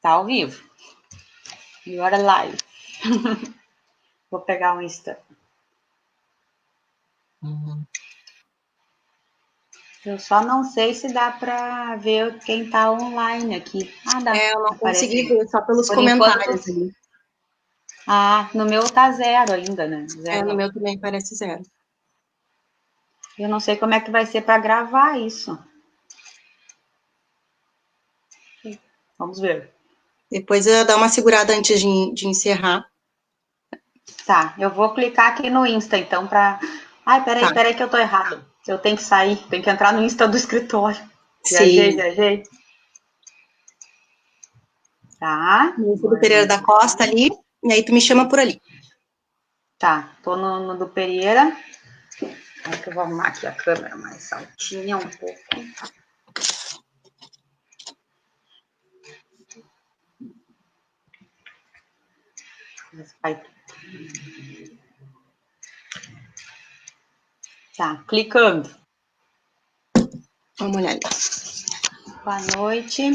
Tá ao vivo. E agora live. Vou pegar um Insta. Eu só não sei se dá para ver quem tá online aqui. Ah, dá. Eu não consegui ver, só pelos Por comentários enquanto... ali. Ah, no meu tá 0 ainda, né? 0. No meu também parece 0. Eu não sei como é que vai ser para gravar isso. Vamos ver. Depois eu dar uma segurada antes de encerrar. Tá, eu vou clicar aqui no Insta, então, para... Ai, peraí que eu tô errado. Eu tenho que sair, tenho que entrar no Insta do escritório. Viajei. Tá. No Insta do Pereira da Costa ali, e aí tu me chama por ali. Tá, tô no do Pereira. Acho que eu vou arrumar aqui a câmera mais altinha um pouco. Tá, clicando. Vamos olhar ali. Boa noite.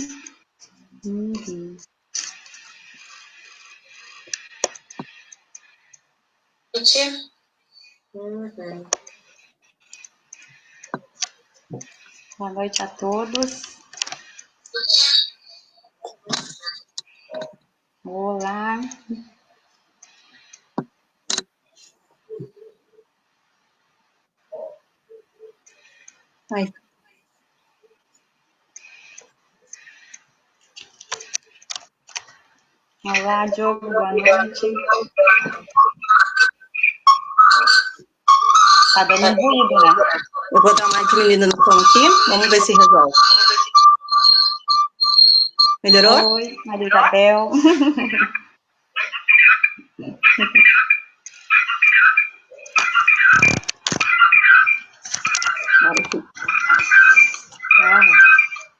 Boa noite a todos. Olá. Ai. Olá, Diogo, boa noite. Tá dando ruído, né? Eu vou dar uma diminuída no som aqui, vamos ver se resolve. Melhorou? Oi, Maria Isabel.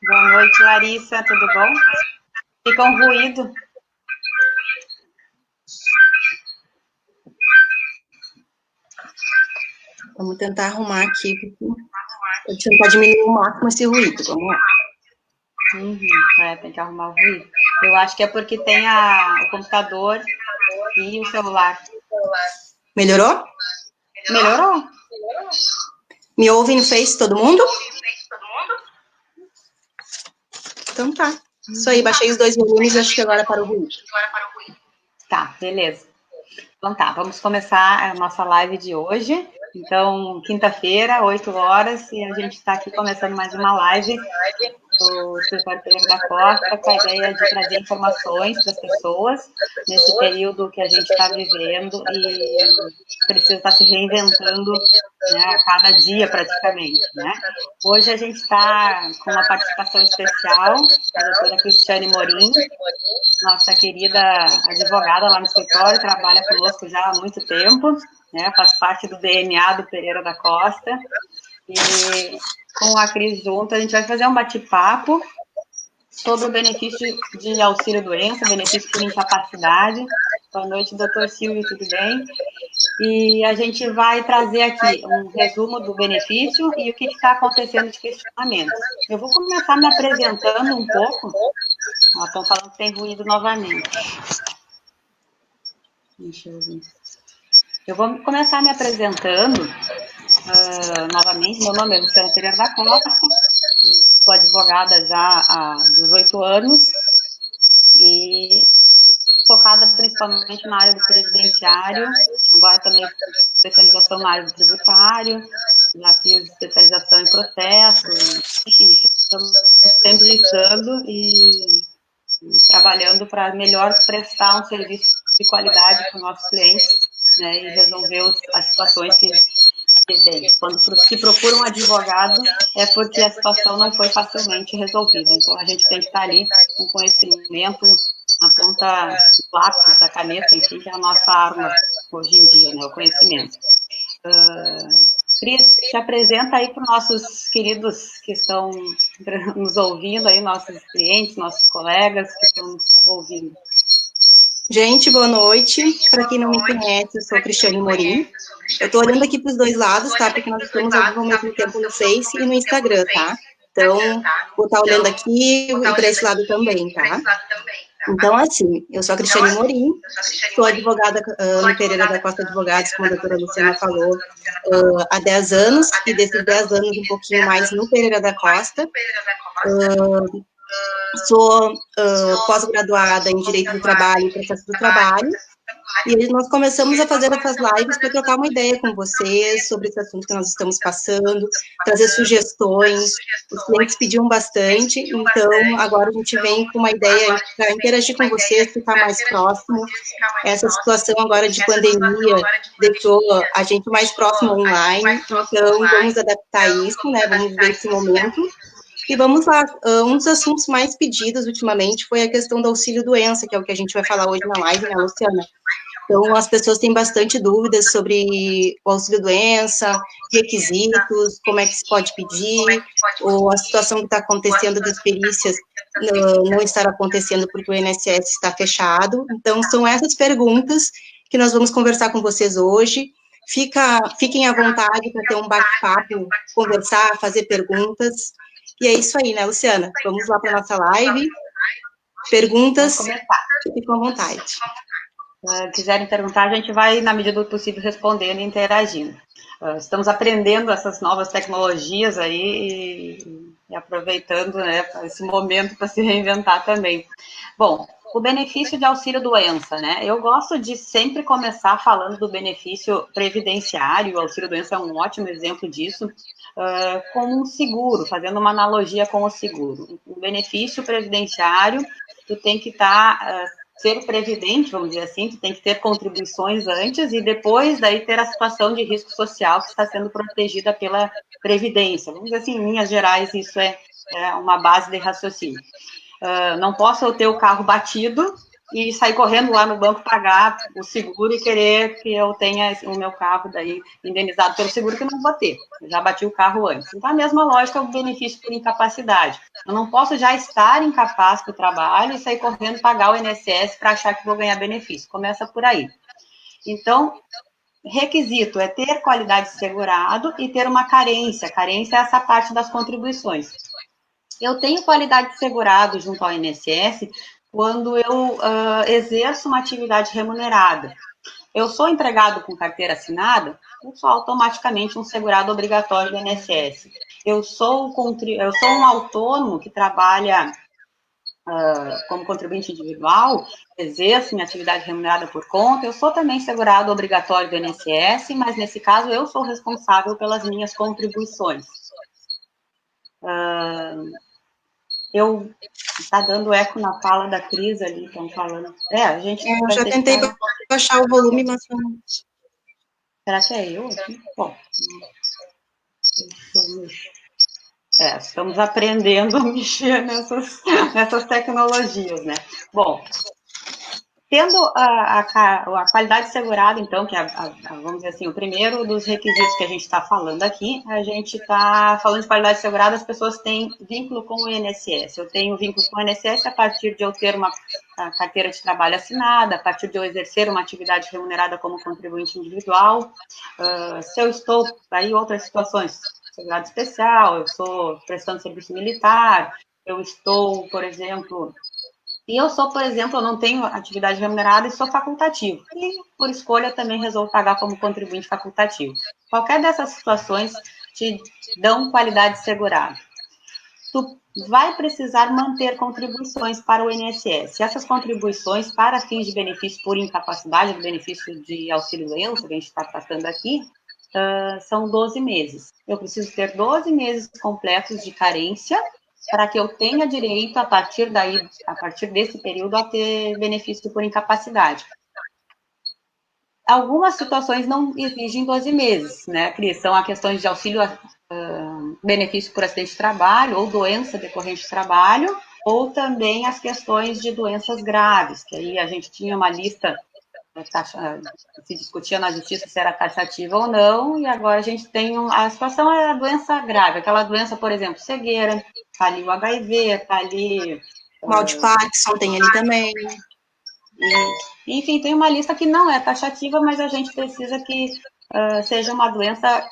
Boa noite, Larissa, tudo bom? Fica um ruído. Vamos tentar arrumar aqui. Vou tentar diminuir o máximo esse ruído. Vamos lá. Tem que arrumar o ruído. Eu acho que é porque tem o computador e o celular. Melhorou? Melhorou. Me ouve no Face, todo mundo? Então tá. Isso aí, baixei os 2 volumes e acho que agora para o ruído. Tá, beleza. Então tá, vamos começar a nossa live de hoje. Então, quinta-feira, 8 horas, e a gente está aqui começando mais uma live do Escritório Pereira da Costa, com a ideia de trazer informações para as pessoas nesse período que a gente está vivendo e precisa estar se reinventando, né, a cada dia praticamente, né? Hoje a gente está com uma participação especial da doutora Cristiane Morim, nossa querida advogada lá no escritório, trabalha conosco já há muito tempo, né, faz parte do DNA do Pereira da Costa, e com a Cris junto a gente vai fazer um bate-papo sobre o benefício de auxílio-doença, benefício por incapacidade. Boa noite, doutor Silvio, tudo bem? E a gente vai trazer aqui um resumo do benefício e o que está acontecendo de questionamentos. Eu vou começar me apresentando um pouco. Estão falando que tem ruído novamente. Deixa eu ver. Eu vou começar me apresentando novamente. Meu nome é Luciana Pereira da Costa, sou advogada já há 18 anos e focada principalmente na área do previdenciário, agora também especialização na área do tributário, já fiz especialização em processo, enfim, estamos sempre estando e trabalhando para melhor prestar um serviço de qualidade para os nossos clientes, né, e resolver as situações que bem, quando se procura um advogado é porque a situação não foi facilmente resolvida. Então, a gente tem que estar ali com conhecimento na ponta do lápis, da caneta, enfim, que é a nossa arma hoje em dia, né, o conhecimento. Cris, te apresenta aí para os nossos queridos que estão nos ouvindo, aí, nossos clientes, nossos colegas que estão nos ouvindo. Gente, boa noite. Para quem não me conhece, eu sou Cristiane Morim. Eu estou olhando aqui para os 2 lados, tá? Porque nós estamos ao vivo ao mesmo tempo no Face e no Instagram, tá? Então, vou estar olhando aqui e para esse lado também, tá? Então, assim, eu sou a Cristiane Morim, sou advogada no Pereira da Costa Advogados, como a doutora Luciana falou, há 10 anos, e desses 10 anos, um pouquinho mais no Pereira da Costa. Sou pós-graduada em Direito do Trabalho e Processo do Trabalho, e nós começamos a fazer essas lives para trocar uma ideia com vocês sobre esse assunto que nós estamos passando, trazer sugestões. Os clientes pediam bastante, então agora a gente vem com uma ideia para interagir com vocês, ficar mais próximo. Essa situação agora de pandemia deixou a gente mais próximo online, então vamos adaptar isso, né? Vamos ver esse momento. E vamos lá, um dos assuntos mais pedidos ultimamente foi a questão do auxílio-doença, que é o que a gente vai falar hoje na live, né, Luciana? Então, as pessoas têm bastante dúvidas sobre o auxílio-doença, requisitos, como é que se pode pedir, ou a situação que está acontecendo das perícias não estar acontecendo porque o INSS está fechado. Então, são essas perguntas que nós vamos conversar com vocês hoje. Fiquem à vontade para ter um bate-papo, conversar, fazer perguntas. E é isso aí, né, Luciana? Vamos lá para a nossa live. Perguntas, fiquem à vontade. Quiserem perguntar, a gente vai, na medida do possível, respondendo e interagindo. Estamos aprendendo essas novas tecnologias aí e aproveitando, né, esse momento para se reinventar também. Bom, o benefício de auxílio-doença, né? Eu gosto de sempre começar falando do benefício previdenciário, o auxílio-doença é um ótimo exemplo disso, com um seguro, fazendo uma analogia com o seguro. O benefício previdenciário, tu tem que ser previdente, vamos dizer assim, tu tem que ter contribuições antes e depois daí ter a situação de risco social que está sendo protegida pela Previdência. Vamos dizer assim, em linhas gerais, isso é uma base de raciocínio. Não posso eu ter o carro batido e sair correndo lá no banco pagar o seguro e querer que eu tenha o meu carro daí indenizado pelo seguro, que eu não vou ter. Eu já bati o carro antes. Então, a mesma lógica é o benefício por incapacidade. Eu não posso já estar incapaz para o trabalho e sair correndo pagar o INSS para achar que vou ganhar benefício. Começa por aí. Então, requisito é ter qualidade de segurado e ter uma carência. Carência é essa parte das contribuições. Eu tenho qualidade de segurado junto ao INSS quando eu exerço uma atividade remunerada. Eu sou empregado com carteira assinada, eu sou automaticamente um segurado obrigatório do INSS. Eu sou um autônomo que trabalha como contribuinte individual, exerço minha atividade remunerada por conta, eu sou também segurado obrigatório do INSS, mas nesse caso eu sou responsável pelas minhas contribuições. Está dando eco na fala da Cris ali, estão falando. A gente eu já tentei baixar o volume, mas não. Será que é eu aqui? Bom, estamos aprendendo a mexer nessas tecnologias, né? Bom, tendo a qualidade segurada, então, que é, vamos dizer assim, o primeiro dos requisitos que a gente está falando aqui, a gente está falando de qualidade segurada, as pessoas têm vínculo com o INSS. Eu tenho vínculo com o INSS a partir de eu ter uma carteira de trabalho assinada, a partir de eu exercer uma atividade remunerada como contribuinte individual. Se eu estou, aí outras situações, segurado especial, eu estou prestando serviço militar, eu estou, por exemplo... E eu eu não tenho atividade remunerada e sou facultativo. E, por escolha, também resolvo pagar como contribuinte facultativo. Qualquer dessas situações te dão qualidade segurada. Tu vai precisar manter contribuições para o INSS. Essas contribuições, para fins de benefício por incapacidade, do benefício de auxílio-doença, que a gente está tratando aqui, são 12 meses. Eu preciso ter 12 meses completos de carência para que eu tenha direito, a partir desse período, a ter benefício por incapacidade. Algumas situações não exigem 12 meses, né, Cris? São a questões de auxílio, benefício por acidente de trabalho ou doença decorrente de trabalho, ou também as questões de doenças graves, que aí a gente tinha uma lista, se discutia na justiça se era taxativa ou não, e agora a gente tem a situação é a doença grave, aquela doença, por exemplo, cegueira, está ali o HIV, está ali... Mal de Parkinson tem ali também. Enfim, tem uma lista que não é taxativa, mas a gente precisa que seja uma doença,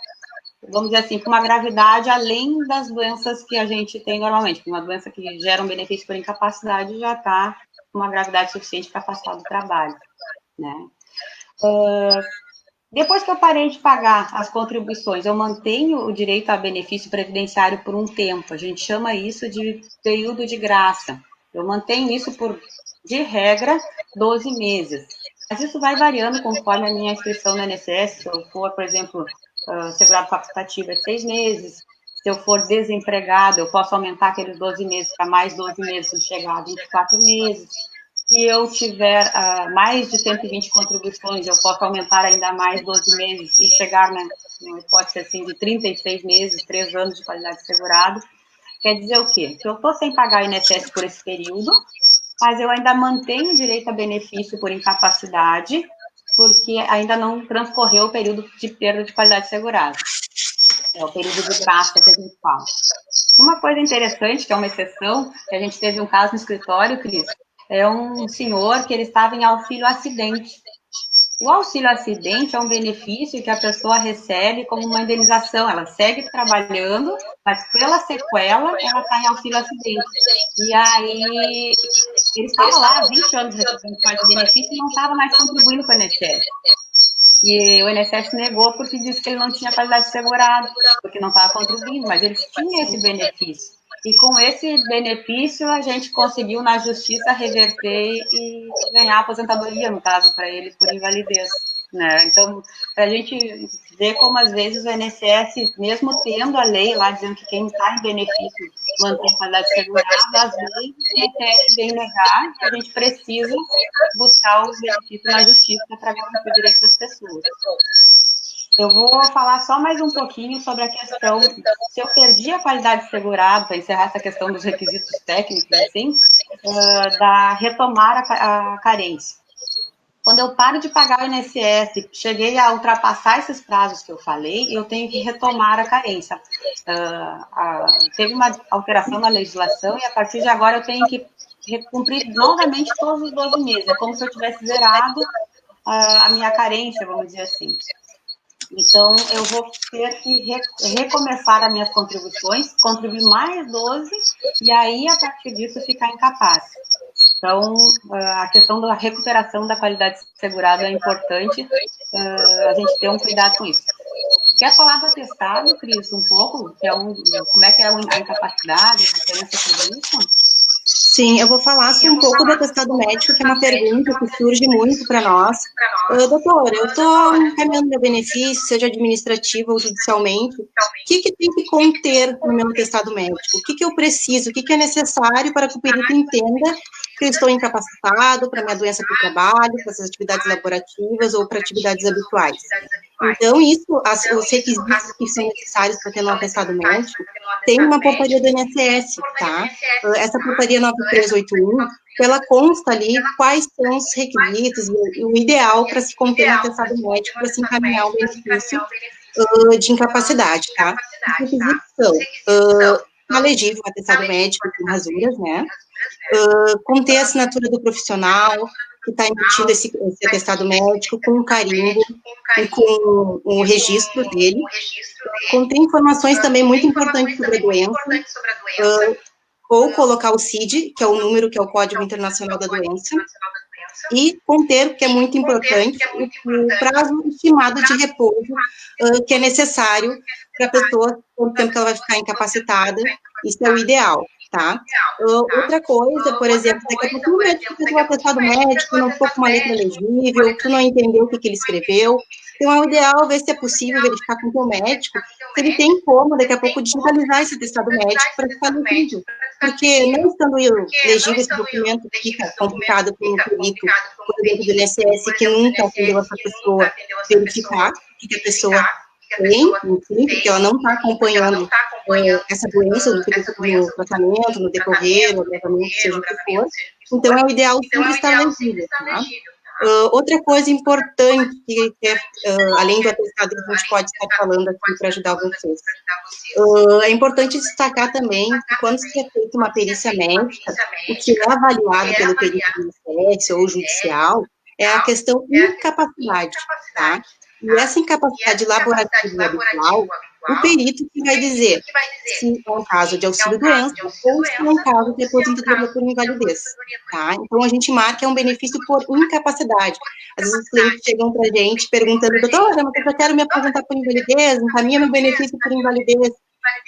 vamos dizer assim, com uma gravidade além das doenças que a gente tem normalmente. Uma doença que gera um benefício por incapacidade já está uma gravidade suficiente para afastar do trabalho, né? Depois que eu parei de pagar as contribuições, eu mantenho o direito a benefício previdenciário por um tempo. A gente chama isso de período de graça. Eu mantenho isso por, de regra, 12 meses. Mas isso vai variando conforme a minha inscrição no INSS. Se eu for, por exemplo, segurado facultativo é 6 meses. Se eu for desempregado, eu posso aumentar aqueles 12 meses para mais 12 meses e chegar a 24 meses. Se eu tiver mais de 120 contribuições, eu posso aumentar ainda mais 12 meses e chegar, numa hipótese assim, de 36 meses, 3 anos de qualidade segurado. Quer dizer o quê? Que eu estou sem pagar o INSS por esse período, mas eu ainda mantenho o direito a benefício por incapacidade, porque ainda não transcorreu o período de perda de qualidade segurada. É o período de graça que a gente fala. Uma coisa interessante, que é uma exceção, que a gente teve um caso no escritório, Cris, é um senhor que ele estava em auxílio-acidente. O auxílio-acidente é um benefício que a pessoa recebe como uma indenização. Ela segue trabalhando, mas pela sequela, ela está em auxílio-acidente. E aí, ele estava lá há 20 anos recebendo parte de benefício e não estava mais contribuindo para o INSS. E o INSS negou porque disse que ele não tinha qualidade segurada, porque não estava contribuindo, mas ele tinha esse benefício. E com esse benefício, a gente conseguiu, na justiça, reverter e ganhar a aposentadoria, no caso, para ele, por invalidez. Né? Então, para a gente ver como, às vezes, o INSS, mesmo tendo a lei lá dizendo que quem está em benefício mantém a qualidade segurada, às vezes o INSS vem negar e a gente precisa buscar os benefícios na justiça para garantir o direito das pessoas. Eu vou falar só mais um pouquinho sobre a questão, se eu perdi a qualidade segurada, para encerrar essa questão dos requisitos técnicos, assim, da retomar a carência. Quando eu paro de pagar o INSS, cheguei a ultrapassar esses prazos que eu falei, eu tenho que retomar a carência. Teve uma alteração na legislação e a partir de agora eu tenho que cumprir novamente todos os 12 meses. É como se eu tivesse zerado a minha carência, vamos dizer assim. Então, eu vou ter que recomeçar as minhas contribuições, contribuir mais 12, e aí, a partir disso, ficar incapaz. Então, a questão da recuperação da qualidade segurada é importante, a gente ter um cuidado com isso. Quer falar do atestado, Cris, um pouco? Como é que é a incapacidade, a diferença sobre isso? Sim, eu vou falar um pouco do atestado médico, que é uma pergunta que surge muito para nós. Doutora, eu estou encaminhando meu benefício, seja administrativo ou judicialmente, o que tem que conter no meu atestado médico? O que eu preciso? O que é necessário para que o perito entenda que eu estou incapacitado para minha doença para o trabalho, para as atividades laborativas ou para atividades habituais? Então, os requisitos que são necessários para ter um atestado médico, tem uma portaria do INSS, tá? Essa portaria 9381, ela consta ali quais são os requisitos e o ideal para se conter um atestado médico para se encaminhar o benefício de incapacidade, tá? Os requisitos são tá legível o atestado médico com rasuras, né? Conter a assinatura do profissional que está emitindo esse atestado médico com um carimbo e com o registro dele. Contém informações também muito importantes sobre a doença, ou colocar o CID, que é o número, que é o Código Internacional da Doença, e conter, que é muito importante, o prazo estimado de repouso que é necessário para a pessoa, quanto tempo que ela vai ficar incapacitada, isso é o ideal, tá? Outra coisa, por exemplo, daqui a pouco o médico fez um atestado médico, não ficou com uma letra legível, tu não entendeu o que ele escreveu, então é o ideal ver se é possível verificar com o teu médico, se ele tem como, daqui a pouco, digitalizar esse atestado médico para ficar legível, porque não estando legível esse documento, fica complicado para o perito, por exemplo, do INSS, que nunca atendeu essa pessoa, verificar o que a pessoa tem, enfim, porque ela não está acompanhando essa doença no tratamento, no decorrer, no tratamento, seja o que for. Então, é o ideal sempre estar legível, tá? Outra coisa importante, que além do atestado que a gente pode estar falando aqui para ajudar vocês, é importante destacar também que quando se é feita uma perícia médica, o que é avaliado pelo perito do INSS ou judicial é a questão incapacidade, tá? E essa incapacidade laborativa habitual, o perito que vai dizer se é um caso de auxílio-doença ou se é um caso de aposentadoria por invalidez, tá? Então, a gente marca um benefício por incapacidade. Às vezes, os clientes chegam para a gente perguntando, doutora, mas eu só quero me aposentar por invalidez, encaminha meu benefício por invalidez.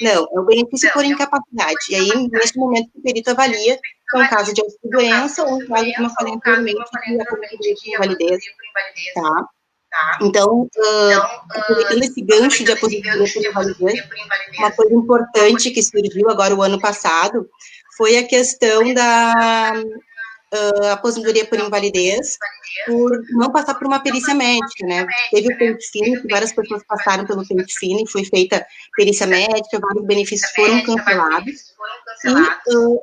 Não, é o benefício por incapacidade. E aí, nesse momento, o perito avalia se é um caso de auxílio-doença ou um caso, como eu falei anteriormente, de aposentadoria por invalidez, tá? Então, aproveitando esse gancho de aposentadoria por invalidez, uma coisa importante que surgiu agora o ano passado foi a questão da aposentadoria por invalidez, por não passar por uma perícia médica, né? Teve o pente fino, que várias pessoas passaram pelo pente fino e foi feita perícia médica, vários benefícios foram cancelados.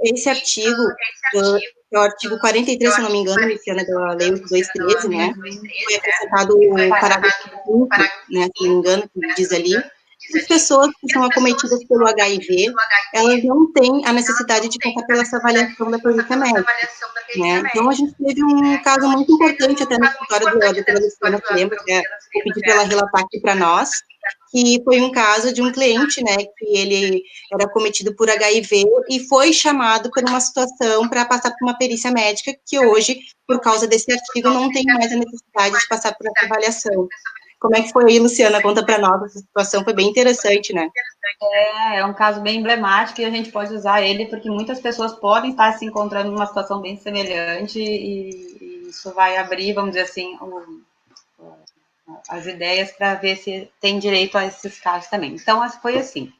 E esse artigo, é o artigo 43, se não me engano, Luciana, da Lei 8213, né? Foi acrescentado o parágrafo 5, né, se não me engano, que diz ali, que as pessoas que são acometidas pelo HIV, elas não têm a necessidade de passar pela essa avaliação da perícia médica, né? Então, a gente teve um caso muito importante até no escritório da doutora Luciana, que lembra, que eu pedi para ela relatar aqui para nós, que foi um caso de um cliente, né, que ele era cometido por HIV e foi chamado por uma situação para passar por uma perícia médica, que hoje, por causa desse artigo, não tem mais a necessidade de passar por essa avaliação. Como é que foi aí, Luciana? Conta para nós, essa situação foi bem interessante, né? É um caso bem emblemático e a gente pode usar ele porque muitas pessoas podem estar se encontrando numa situação bem semelhante e isso vai abrir, vamos dizer assim, as ideias para ver se tem direito a esses casos também. Então, foi assim.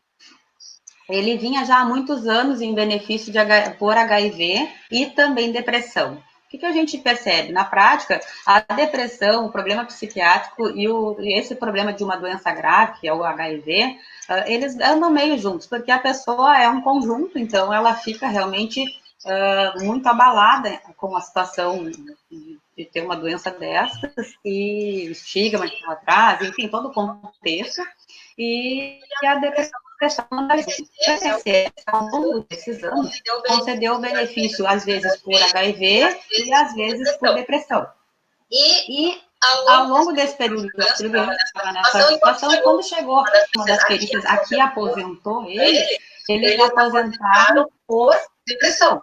Ele vinha já há muitos anos em benefício por HIV e também depressão. O que a gente percebe? Na prática, a depressão, o problema psiquiátrico e esse problema de uma doença grave, que é o HIV, eles andam meio juntos, porque a pessoa é um conjunto, então ela fica realmente muito abalada com a situação de ter uma doença dessas e o estigma que ela traz, enfim, todo o contexto, e a depressão ao longo desses anos, concedeu o benefício, às vezes, por HIV e, às vezes, por depressão. E, ao longo desse período de auxílio, nessa situação, e quando chegou uma das perícias aqui aposentou eles aposentaram por depressão.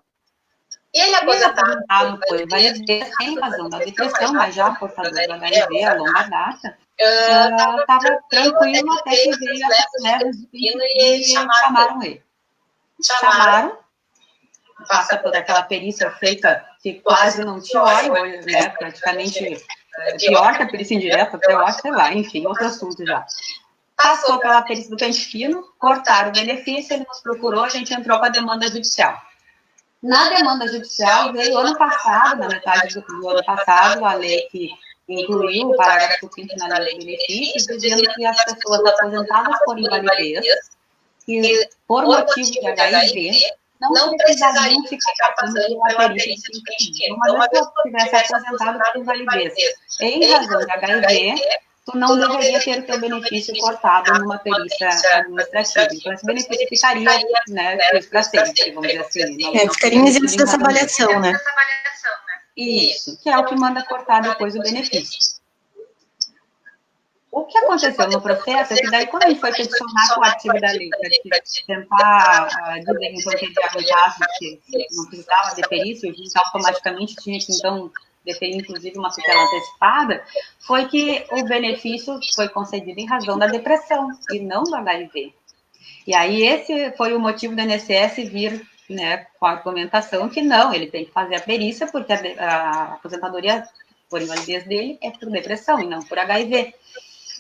E ele aposentado por invalidez em razão da depressão, mas já portador do HIV a longa data, estava tranquilo até que veio as neves do pino e chamaram ele. Chamaram, passa por aquela perícia feita que quase não te olha, né, praticamente pior que a perícia indireta, até eu acho, sei lá, enfim, outro assunto já. Passou pela perícia do pente fino, cortaram o benefício, ele nos procurou, a gente entrou com a demanda judicial. Na demanda judicial, veio ano passado, na metade do ano passado, a lei que incluiu o parágrafo 5º na lei de benefícios, dizendo que as pessoas aposentadas por invalidez, que por motivo de HIV, não precisariam ficar passando pela perícia de pente fino. Uma vez que eu estivesse aposentado por invalidez em razão de HIV, tu não deveria ter o teu benefício cortado numa perícia administrativa. Então, esse benefício ficaria, né, para sempre, vamos dizer assim. Ficaria isento dessa avaliação, né? Isso, que é o que manda cortar depois o benefício. O que aconteceu no processo é que daí, quando a gente foi peticionar com o artigo da lei para tentar dizer, então, que havia um caso que não precisava de perícia, e automaticamente tinha que, então, deferir, inclusive, uma tutela antecipada, foi que o benefício foi concedido em razão da depressão e não do HIV. E aí esse foi o motivo do INSS vir, né, com a argumentação que não, ele tem que fazer a perícia porque a aposentadoria por invalidez dele é por depressão e não por HIV.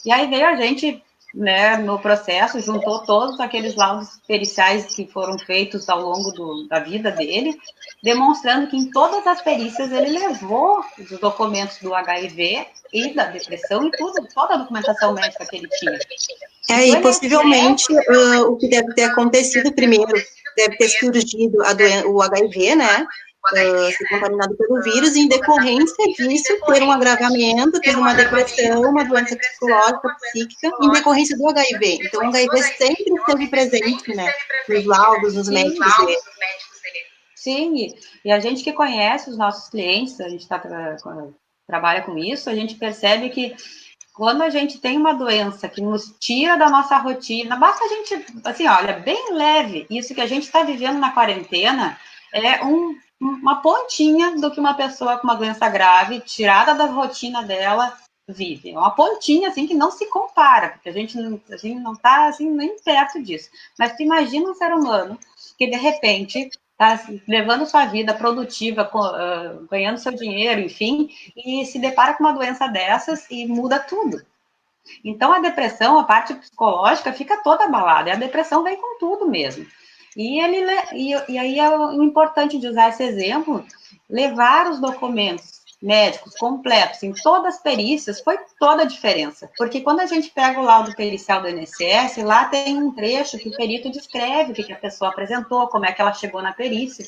E aí veio a gente, né, no processo, juntou todos aqueles laudos periciais que foram feitos ao longo da vida dele, demonstrando que em todas as perícias ele levou os documentos do HIV e da depressão e tudo, toda a documentação médica que ele tinha. E possivelmente o que deve ter acontecido primeiro, deve ter surgido o HIV, né? Ser contaminado pelo vírus, e em decorrência disso, ter um agravamento, ter uma depressão, uma doença psicológica, psíquica, em decorrência do HIV. Então, o HIV sempre esteve presente, né, nos laudos, nos médicos dele. Sim, e a gente que conhece os nossos clientes, a gente trabalha com isso, a gente percebe que quando a gente tem uma doença que nos tira da nossa rotina, basta a gente, assim, olha, bem leve, isso que a gente está vivendo na quarentena é uma pontinha do que uma pessoa com uma doença grave, tirada da rotina dela, vive. É uma pontinha, assim, que não se compara, porque a gente não está, assim, nem perto disso. Mas tu imagina um ser humano que, de repente, está levando sua vida produtiva, ganhando seu dinheiro, enfim, e se depara com uma doença dessas e muda tudo. Então, a depressão, a parte psicológica, fica toda abalada, e a depressão vem com tudo mesmo. E aí é o importante de usar esse exemplo, levar os documentos médicos completos em todas as perícias, foi toda a diferença. Porque quando a gente pega o laudo pericial do INSS, lá tem um trecho que o perito descreve o que a pessoa apresentou, como é que ela chegou na perícia.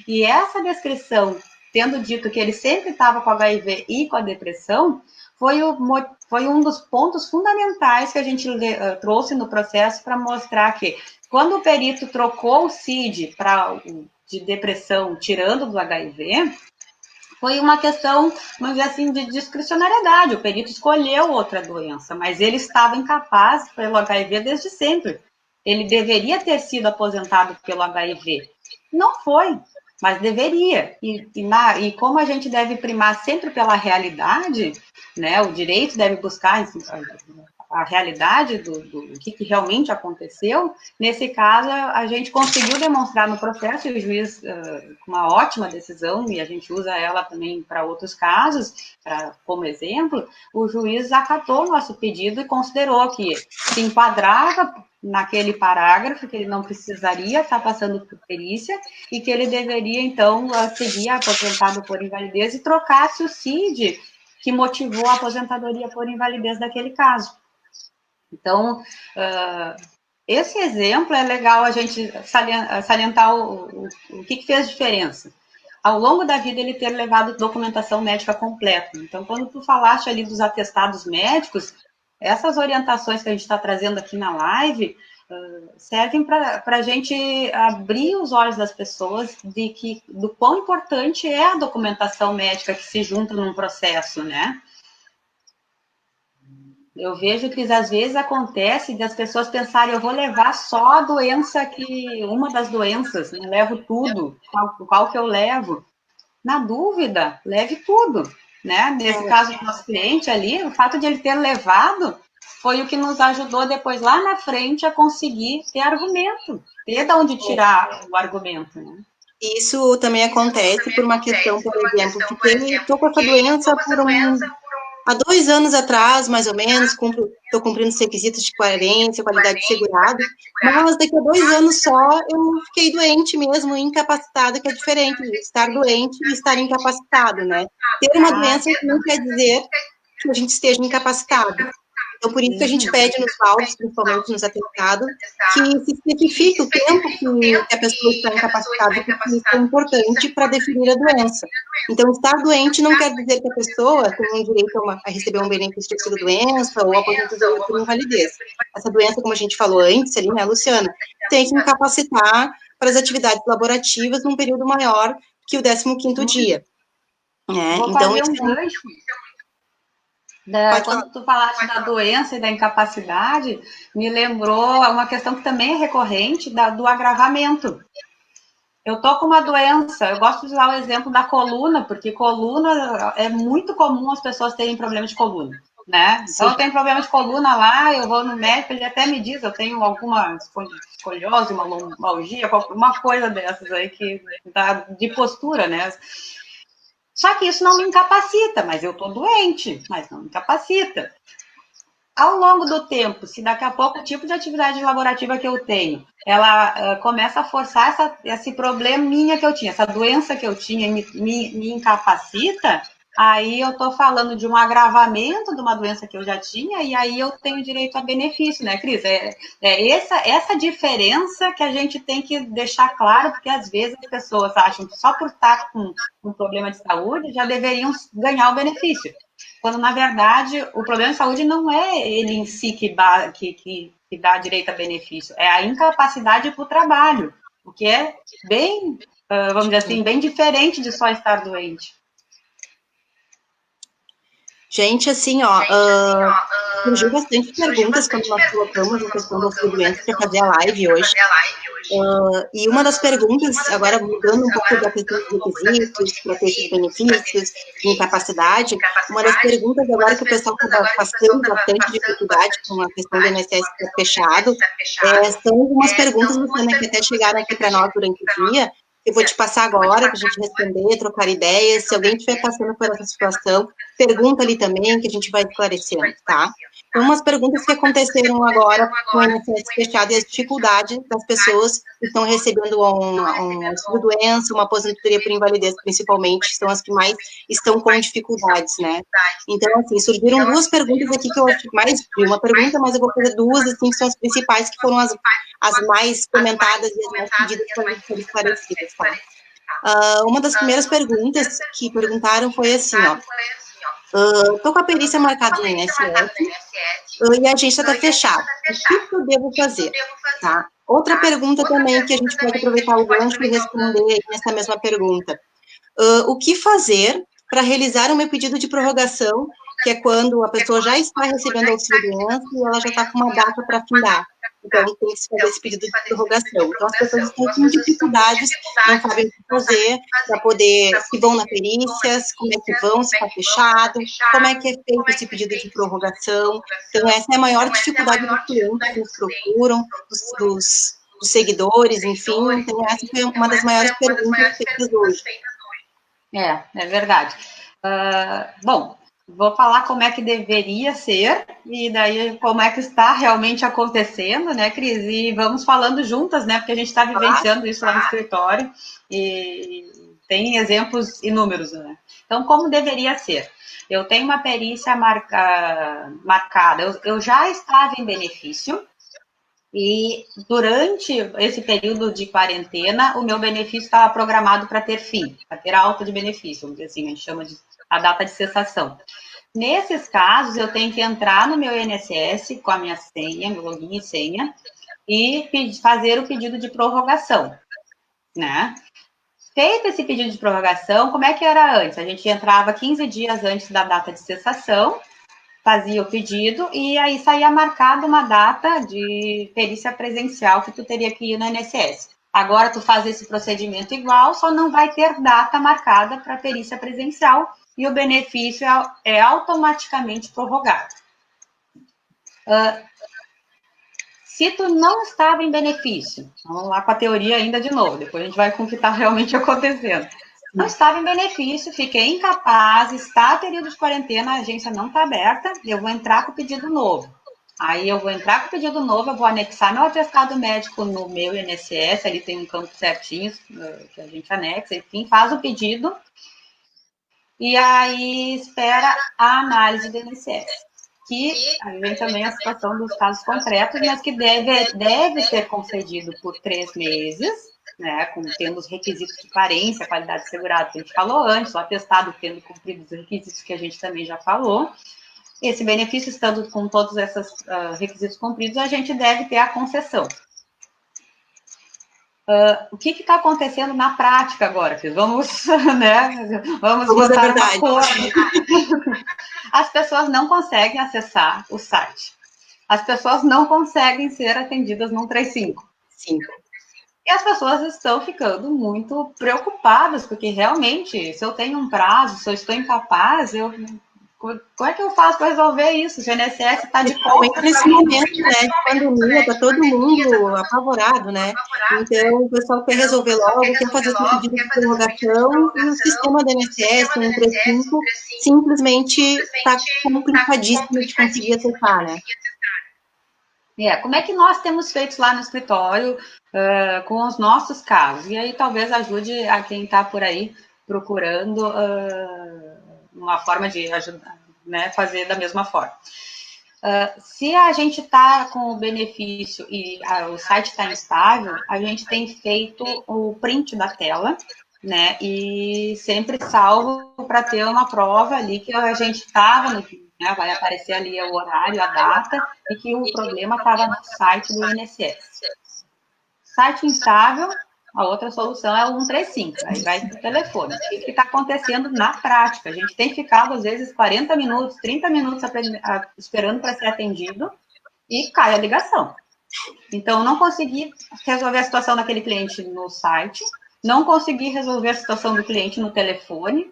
E essa descrição, tendo dito que ele sempre estava com HIV e com a depressão, foi um dos pontos fundamentais que a gente trouxe no processo para mostrar que, quando o perito trocou o CID de depressão, tirando do HIV, foi uma questão, vamos dizer assim, de discricionariedade. O perito escolheu outra doença, mas ele estava incapaz pelo HIV desde sempre. Ele deveria ter sido aposentado pelo HIV. Não foi, mas deveria. E como a gente deve primar sempre pela realidade, né, o direito deve buscar a realidade do que realmente aconteceu, nesse caso, a gente conseguiu demonstrar no processo, e o juiz, com uma ótima decisão, e a gente usa ela também para outros casos, como exemplo, o juiz acatou o nosso pedido e considerou que se enquadrava naquele parágrafo, que ele não precisaria estar passando por perícia, e que ele deveria, então, seguir aposentado por invalidez e trocasse o CID que motivou a aposentadoria por invalidez daquele caso. Então, esse exemplo é legal a gente salientar o que fez diferença. Ao longo da vida, ele ter levado documentação médica completa. Então, quando tu falaste ali dos atestados médicos, essas orientações que a gente está trazendo aqui na live servem para a gente abrir os olhos das pessoas do quão importante é a documentação médica que se junta num processo, né? Eu vejo que às vezes acontece das pessoas pensarem, eu vou levar só a doença uma das doenças, não levo tudo, qual que eu levo? Na dúvida, leve tudo, né? Nesse caso do nosso cliente ali, o fato de ele ter levado foi o que nos ajudou depois, lá na frente, a conseguir ter argumento, ter de onde tirar o argumento, né? Isso também acontece por uma questão, por exemplo, que estou com essa doença há 2 anos atrás, mais ou menos, estou cumprindo os requisitos de coerência, qualidade de segurado, mas daqui a 2 anos só eu fiquei doente mesmo, incapacitada, que é diferente de estar doente e estar incapacitado, né? Ter uma doença não quer dizer que a gente esteja incapacitado. Então, por isso que a gente pede nos laudos, principalmente nos atestados, que se especifique o tempo que a pessoa está incapacitada, porque isso é importante para definir a doença. Então, estar doente não quer dizer que a pessoa tem um direito a receber um benefício de auxílio-doença ou aposentadoria por invalidez. Essa doença, como a gente falou antes ali, né, Luciana, tem que incapacitar para as atividades laborativas num período maior que o 15º dia. Vou então, fazer um gancho. Quando tu falaste da doença e da incapacidade, me lembrou uma questão que também é recorrente, do agravamento. Eu tô com uma doença, eu gosto de usar o exemplo da coluna, porque coluna é muito comum as pessoas terem problema de coluna, né? Então, eu tenho problema de coluna lá, eu vou no médico, ele até me diz, eu tenho alguma escoliose, uma lombalgia, uma coisa dessas aí que dá de postura, né? Só que isso não me incapacita, mas eu tô doente, mas não me incapacita. Ao longo do tempo, se daqui a pouco o tipo de atividade laborativa que eu tenho, ela começa a forçar esse probleminha que eu tinha, essa doença que eu tinha, me incapacita, aí eu estou falando de um agravamento de uma doença que eu já tinha, e aí eu tenho direito a benefício, né, Cris? Essa diferença que a gente tem que deixar claro, porque às vezes as pessoas acham que só por estar com um problema de saúde já deveriam ganhar o benefício. Quando, na verdade, o problema de saúde não é ele em si que dá direito a benefício, é a incapacidade para o trabalho, o que é bem, vamos dizer assim, bem diferente de só estar doente. Gente, assim, ó, surgiu bastante perguntas quando nós colocamos a questão do auxílio-doença para fazer a live hoje. E uma das perguntas, agora mudando um pouco da questão dos requisitos, para ter esses benefícios, incapacidade, uma das perguntas agora que o pessoal está passando bastante dificuldade com a questão do INSS estar fechado, são algumas perguntas, Luciana, que até chegaram aqui para nós durante o dia. Eu vou te passar agora para a gente responder, trocar ideias. Se alguém estiver passando por essa situação, pergunta ali também, que a gente vai esclarecendo, tá? Então, umas perguntas que aconteceram agora com o INSS fechado e as dificuldades das pessoas que estão recebendo um auxílio-doença, uma aposentadoria por invalidez, principalmente, são as que mais estão com dificuldades, né? Então, assim, surgiram duas perguntas aqui que eu acho mais de uma pergunta, mas eu vou fazer duas, assim, que são as principais, que foram as mais comentadas e as mais pedidas para serem esclarecidas, tá? Uma das primeiras perguntas que perguntaram foi assim, ó, estou com a perícia marcada no INSS e a agência está fechada. O que eu devo fazer? Tá? Outra pergunta também que a gente pode aproveitar o gancho e responder nessa mesma pergunta. O que fazer para realizar o meu pedido de prorrogação, que é quando a pessoa já está recebendo auxílio-doença e ela já está com uma data para findar. Então, tem que se fazer esse pedido de prorrogação. Então, as pessoas estão com dificuldades, não sabem o que fazer, para poder, se vão na perícia, como é que vão, se está fechado, como é que é feito esse pedido de prorrogação. Então, essa é a maior dificuldade dos clientes que nos procuram, dos seguidores, enfim. Então, essa foi uma das maiores perguntas feitas hoje. É verdade. Bom, vou falar como é que deveria ser e daí como é que está realmente acontecendo, né, Cris? E vamos falando juntas, né, porque a gente está vivenciando isso lá no escritório e tem exemplos inúmeros, né? Então, como deveria ser? Eu tenho uma perícia marcada, eu já estava em benefício, e durante esse período de quarentena, o meu benefício estava programado para ter fim, para ter alta de benefício, vamos dizer assim, a gente chama de a data de cessação. Nesses casos, eu tenho que entrar no meu INSS com a minha senha, meu login e senha, e fazer o pedido de prorrogação, né? Feito esse pedido de prorrogação, como é que era antes? A gente entrava 15 dias antes da data de cessação, fazia o pedido e aí saía marcada uma data de perícia presencial que tu teria que ir no INSS. Agora tu faz esse procedimento igual, só não vai ter data marcada para perícia presencial e o benefício é automaticamente prorrogado. Se tu não estava em benefício, vamos lá com a teoria ainda de novo, depois a gente vai com o que está realmente acontecendo. Não estava em benefício, fiquei incapaz, está período de quarentena, a agência não está aberta, eu vou entrar com o pedido novo. Aí eu vou entrar com o pedido novo, eu vou anexar meu atestado médico no meu INSS, ali tem um campo certinho que a gente anexa, enfim, faz o pedido e aí espera a análise do INSS, que aí vem também a situação dos casos concretos, mas que deve ser concedido por 3 meses, né, tendo os requisitos de carência, qualidade segurada que a gente falou antes, o atestado tendo cumprido os requisitos que a gente também já falou. Esse benefício estando com todos esses requisitos cumpridos, a gente deve ter a concessão. O que está acontecendo na prática agora, Cris? Vamos, né? Vamos botar uma cor. As pessoas não conseguem acessar o site. As pessoas não conseguem ser atendidas no 135. Sim. E as pessoas estão ficando muito preocupadas, porque realmente, se eu tenho um prazo, se eu estou incapaz, como é que eu faço para resolver isso? O INSS está de costas. Nesse momento, né, de pandemia, está todo mundo apavorado, né? Então, o pessoal quer resolver logo, quer fazer esse pedido de prorrogação, e o sistema do INSS, o 135, simplesmente está complicadíssimo de conseguir acessar, né? Como é que nós temos feito lá no escritório com os nossos casos? E aí talvez ajude a quem está por aí procurando uma forma de ajudar, né, fazer da mesma forma. Se a gente está com o benefício e o site está instável, a gente tem feito o print da tela, né, e sempre salvo para ter uma prova ali que a gente estava no, né, vai aparecer ali o horário, a data, e que o problema estava no site do INSS. Site instável, A outra solução é o 135, aí vai para o telefone. O que está acontecendo na prática? A gente tem ficado, às vezes, 40 minutos, 30 minutos esperando para ser atendido e cai a ligação. Então, eu não consegui resolver a situação daquele cliente no site, não consegui resolver a situação do cliente no telefone,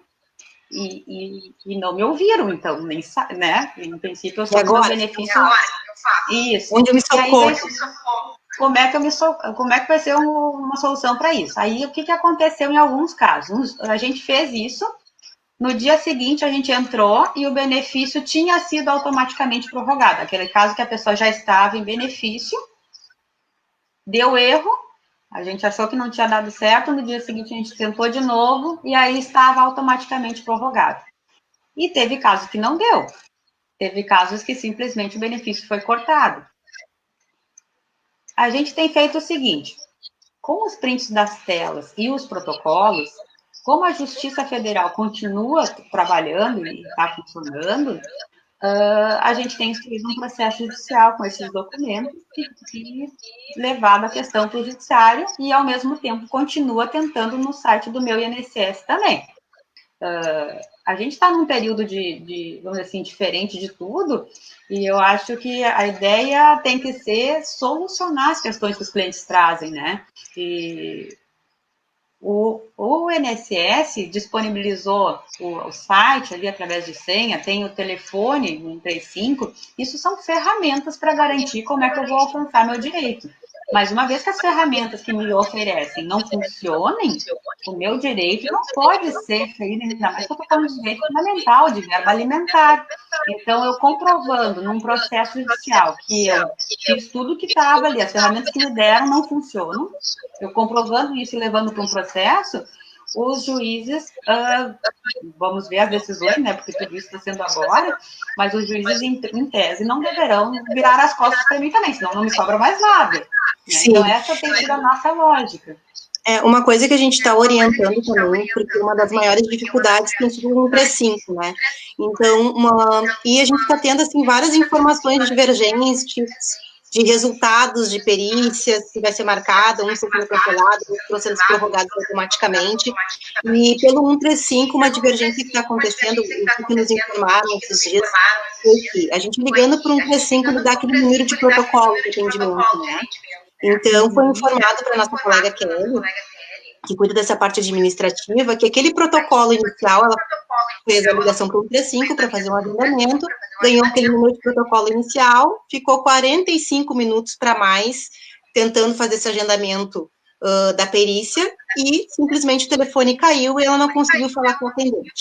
e não me ouviram, então, nem né? Em princípio, eu só tinha o benefício. Isso. Onde eu me socorro? Como é que vai ser uma solução para isso? Aí, o que aconteceu em alguns casos? A gente fez isso, no dia seguinte a gente entrou e o benefício tinha sido automaticamente prorrogado. Aquele caso que a pessoa já estava em benefício, deu erro, a gente achou que não tinha dado certo, no dia seguinte a gente tentou de novo e aí estava automaticamente prorrogado. E teve casos que não deu. Teve casos que simplesmente o benefício foi cortado. A gente tem feito o seguinte, com os prints das telas e os protocolos, como a Justiça Federal continua trabalhando e está funcionando, a gente tem instruído um processo judicial com esses documentos e levado a questão para o judiciário e, ao mesmo tempo, continua tentando no site do meu INSS também. A gente está num período vamos dizer assim, diferente de tudo, e eu acho que a ideia tem que ser solucionar as questões que os clientes trazem, né? E o INSS disponibilizou o site ali através de senha, tem o telefone 135, isso são ferramentas para garantir como é que eu vou alcançar meu direito. Mas uma vez que as ferramentas que me oferecem não funcionem, o meu direito não pode ser ferido, ainda mais que eu estou falando de direito fundamental, de verba alimentar. Então, eu comprovando num processo judicial que eu fiz tudo que estava ali, as ferramentas que me deram não funcionam, eu comprovando isso e levando para um processo, os juízes, vamos ver as decisões, né, porque tudo isso está sendo agora, mas os juízes, em tese, não deverão virar as costas para mim também, senão não me sobra mais nada. Né? Então, essa tem sido a nossa lógica. É uma coisa que a gente está orientando também, porque uma das maiores dificuldades tem sido o 135, né? Então, e a gente está tendo, assim, várias informações divergentes de resultados de perícias, se vai ser marcada, um sendo cancelado, outros sendo prorrogados automaticamente. E pelo 135, uma divergência que está acontecendo, o que nos informaram esses dias, foi que a gente ligando para o 135 nos dá aquele número de protocolo de atendimento, né? Então, foi informado para a nossa colega Kelly, que cuida dessa parte administrativa, que aquele protocolo inicial, ela fez a ligação para o 135 para fazer um agendamento, ganhou aquele número de protocolo inicial, ficou 45 minutos para mais, tentando fazer esse agendamento da perícia, e simplesmente o telefone caiu e ela não conseguiu falar com o atendente.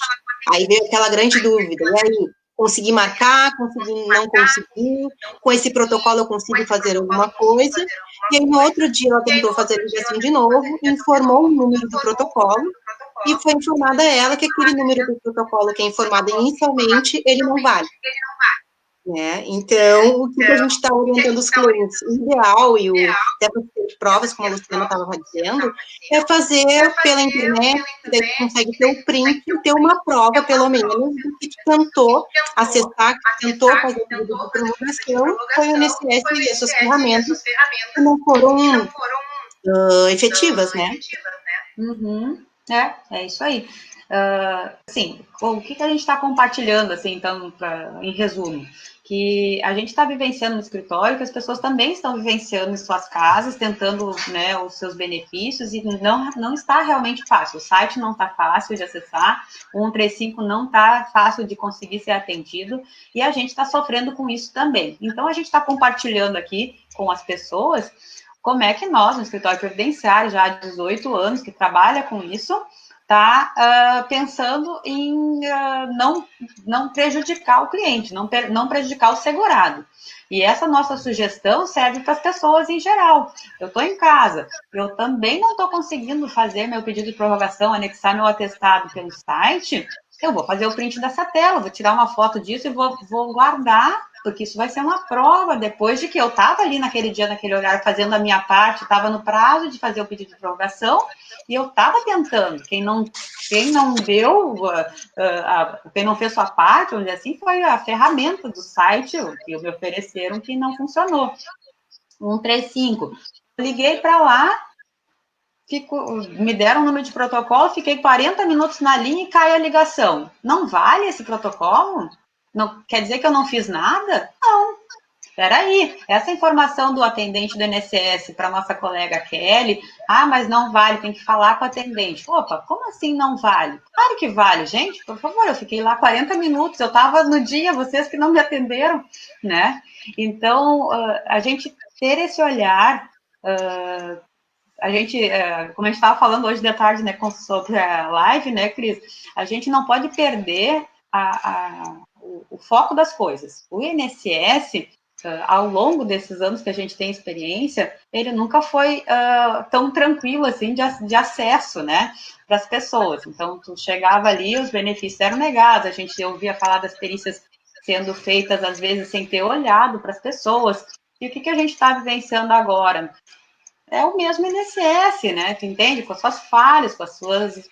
Aí veio aquela grande dúvida, e aí, consegui marcar, não consegui, com esse protocolo eu consigo fazer alguma coisa, e aí no outro dia ela tentou fazer a ligação de novo, informou o número do protocolo, e foi informada a ela que aquele número do protocolo que é informado inicialmente, ele não vale. Né? Então, o que a gente está orientando os clientes? O ideal, e até para ter provas, como a Luciana estava dizendo, é fazer pela internet, daí tu consegue ter o print e ter uma prova, pelo menos, do que tu tentou acessar, que tentou fazer o pedido de prorrogação, foi o INSS e essas ferramentas que não foram efetivas, né? Uhum. É isso aí. Assim, o que a gente está compartilhando, assim, então, em resumo? Que a gente está vivenciando no escritório, que as pessoas também estão vivenciando em suas casas, tentando, né, os seus benefícios, e não está realmente fácil. O site não está fácil de acessar, o 135 não está fácil de conseguir ser atendido, e a gente está sofrendo com isso também. Então, a gente está compartilhando aqui com as pessoas como é que nós, no escritório previdenciário, já há 18 anos, que trabalha com isso, está pensando em não prejudicar o cliente, não prejudicar o segurado. E essa nossa sugestão serve para as pessoas em geral. Eu estou em casa, eu também não estou conseguindo fazer meu pedido de prorrogação, anexar meu atestado pelo site, eu vou fazer o print dessa tela, vou tirar uma foto disso e vou guardar, porque isso vai ser uma prova depois de que eu estava ali naquele dia, naquele horário, fazendo a minha parte, estava no prazo de fazer o pedido de prorrogação, e eu estava tentando. Quem não deu, quem não fez sua parte, vamos dizer assim, foi a ferramenta do site que me ofereceram que não funcionou. 135. Eu liguei para lá, me deram o número de protocolo, fiquei 40 minutos na linha e cai a ligação. Não vale esse protocolo? Não, quer dizer que eu não fiz nada? Não. Espera aí, essa informação do atendente do INSS para nossa colega Kelly, mas não vale, tem que falar com o atendente. Opa, como assim não vale? Claro que vale, gente, por favor, eu fiquei lá 40 minutos, eu estava no dia, vocês que não me atenderam, né? Então, a gente ter esse olhar, a gente, como a gente estava falando hoje de tarde, né, sobre a live, né, Cris, a gente não pode perder o foco das coisas. O INSS, ao longo desses anos que a gente tem experiência, ele nunca foi tão tranquilo assim de acesso, né, para as pessoas. Então, tu chegava ali, os benefícios eram negados, a gente ouvia falar das perícias sendo feitas, às vezes, sem ter olhado para as pessoas. E o que a gente está vivenciando agora? É o mesmo INSS, né? Tu entende? Com as suas falhas, com as suas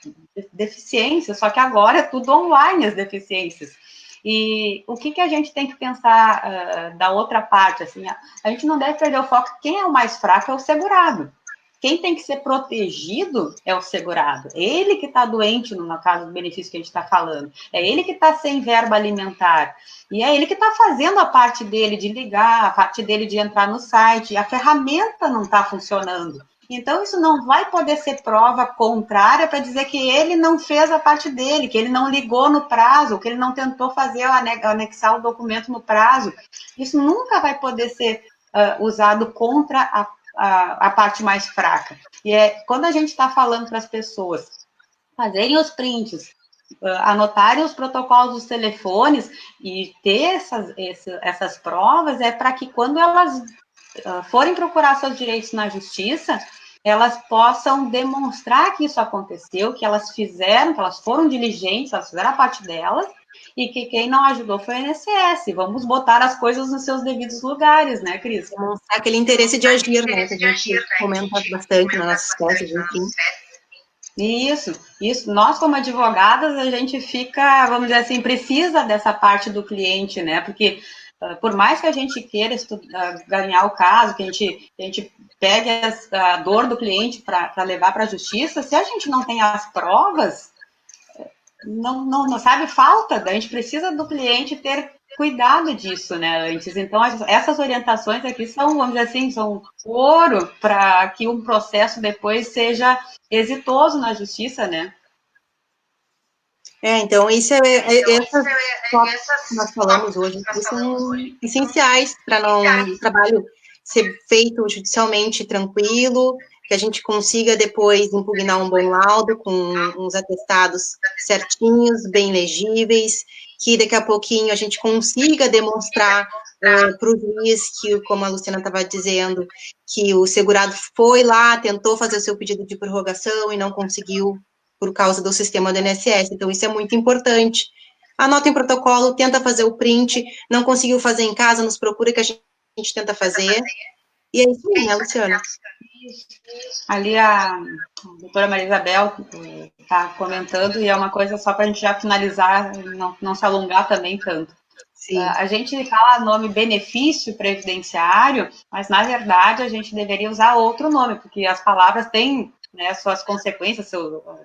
deficiências, só que agora é tudo online as deficiências. E o que a gente tem que pensar da outra parte? Assim, a gente não deve perder o foco. Quem é o mais fraco é o segurado. Quem tem que ser protegido é o segurado. Ele que está doente, no caso do benefício que a gente está falando. É ele que está sem verba alimentar. E é ele que está fazendo a parte dele de ligar, a parte dele de entrar no site. A ferramenta não está funcionando. Então, isso não vai poder ser prova contrária para dizer que ele não fez a parte dele, que ele não ligou no prazo, que ele não tentou fazer anexar o documento no prazo. Isso nunca vai poder ser usado contra a parte mais fraca. E quando a gente está falando para as pessoas fazerem os prints, anotarem os protocolos dos telefones e ter essas provas, é para que quando elas forem procurar seus direitos na justiça, elas possam demonstrar que isso aconteceu, que elas fizeram, que elas foram diligentes, elas fizeram a parte delas, e que quem não ajudou foi o INSS. Vamos botar as coisas nos seus devidos lugares, né, Cris? Demonstrar aquele interesse de agir, né, que a gente comenta bastante nas nossas festas, enfim. Isso. Nós, como advogadas, a gente fica, vamos dizer assim, precisa dessa parte do cliente, né? Porque por mais que a gente queira ganhar o caso, que a gente pegue a dor do cliente para levar para a justiça, se a gente não tem as provas, não sabe, falta. A gente precisa do cliente ter cuidado disso, né, antes. Então, essas orientações aqui são, vamos dizer assim, são ouro para que um processo depois seja exitoso na justiça, né? Então, essas tópicos que nós falamos hoje são essenciais para o trabalho ser feito judicialmente tranquilo, que a gente consiga depois impugnar um bom laudo com uns atestados certinhos, bem legíveis, que daqui a pouquinho a gente consiga demonstrar para o juiz que, como a Luciana estava dizendo, que o segurado foi lá, tentou fazer o seu pedido de prorrogação e não conseguiu por causa do sistema do INSS. Então, isso é muito importante. Anota em protocolo, tenta fazer o print, não conseguiu fazer em casa, nos procura que a gente tenta fazer. E é isso aí, né, Luciana? Ali a doutora Maria Isabel está comentando, e é uma coisa só para a gente já finalizar, não se alongar também tanto. Sim. A gente fala nome benefício previdenciário, mas na verdade a gente deveria usar outro nome, porque as palavras têm, né, suas consequências,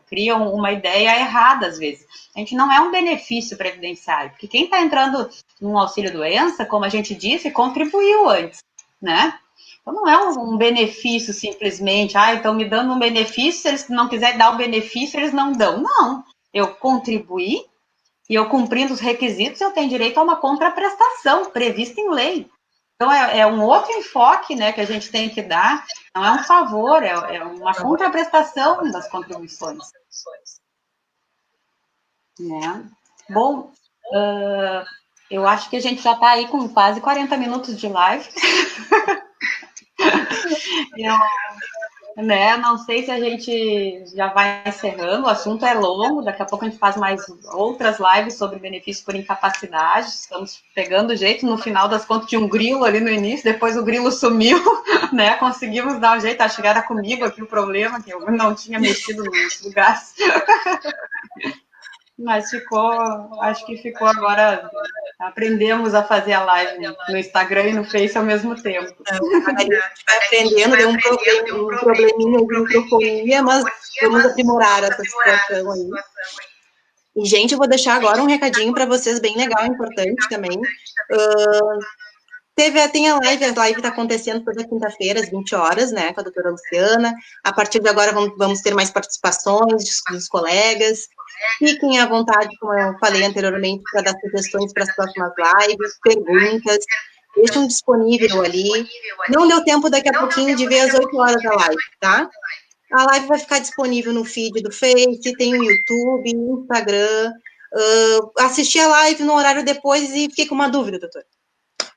criam uma ideia errada às vezes. A gente não é um benefício previdenciário, porque quem está entrando num auxílio-doença, como a gente disse, contribuiu antes, né? Então, não é um benefício simplesmente, estão me dando um benefício, se eles não quiserem dar o benefício, eles não dão. Não, eu contribuí, e eu cumprindo os requisitos, eu tenho direito a uma contraprestação prevista em lei. Então, é um outro enfoque, né, que a gente tem que dar, não é um favor, é uma contraprestação das contribuições. Né? Bom, eu acho que a gente já está aí com quase 40 minutos de live. Não sei se a gente já vai encerrando, o assunto é longo, daqui a pouco a gente faz mais outras lives sobre benefício por incapacidade, estamos pegando o jeito, no final das contas tinha um grilo ali no início, depois o grilo sumiu, né, conseguimos dar um jeito, acho que era comigo aqui o problema, que eu não tinha mexido nos lugares, mas acho que ficou agora aprendemos a fazer a live no Instagram e no Face ao mesmo tempo. A gente vai aprendendo, deu um probleminha de microfonia, mas vamos aprimorar essa situação aí. E, gente, eu vou deixar agora um recadinho para vocês, bem legal, importante também. Tem a live está acontecendo toda quinta-feira, às 20 horas, né, com a doutora Luciana. A partir de agora vamos ter mais participações dos colegas. Fiquem à vontade, como eu falei anteriormente, para dar sugestões para as próximas lives, perguntas, deixam disponível ali. Não deu tempo daqui a pouquinho de ver às 8 horas da live, tá? A live vai ficar disponível no feed do Face, tem o YouTube, Instagram. Assistir a live no horário depois e fica com uma dúvida, doutor.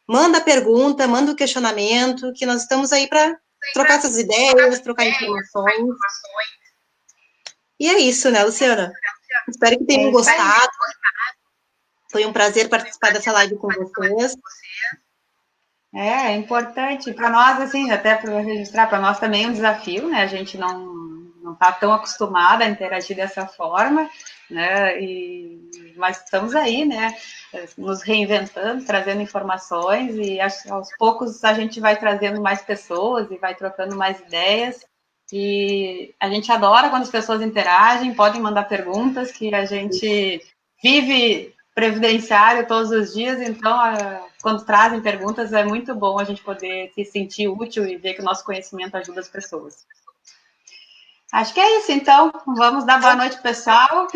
Manda a pergunta, manda o questionamento, que nós estamos aí para trocar essas ideias, trocar informações. E é isso, né, Luciana? Espero que tenham gostado. Foi um prazer participar dessa live com vocês. É importante para nós, assim, até para registrar, para nós também é um desafio, né? A gente não está tão acostumada a interagir dessa forma, né? Mas estamos aí, né? Nos reinventando, trazendo informações e aos poucos a gente vai trazendo mais pessoas e vai trocando mais ideias. E a gente adora quando as pessoas interagem, podem mandar perguntas, que a gente vive previdenciário todos os dias, então, quando trazem perguntas, é muito bom a gente poder se sentir útil e ver que o nosso conhecimento ajuda as pessoas. Acho que é isso, então. Vamos dar boa noite, pessoal.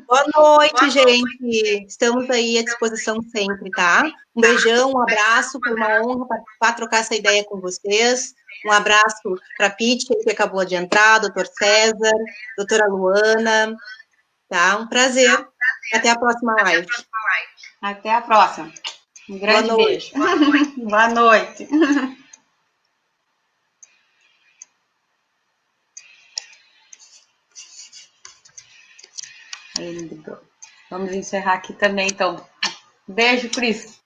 Boa noite, gente. Estamos aí à disposição sempre, tá? Um beijão, um abraço, foi uma honra participar, trocar essa ideia com vocês. Um abraço para a Pete, que acabou de entrar, doutor César, doutora Luana, tá? Um prazer. Até a próxima live. Até a próxima. Um grande beijo. Boa noite. Vamos encerrar aqui também, então. Beijo, Cris.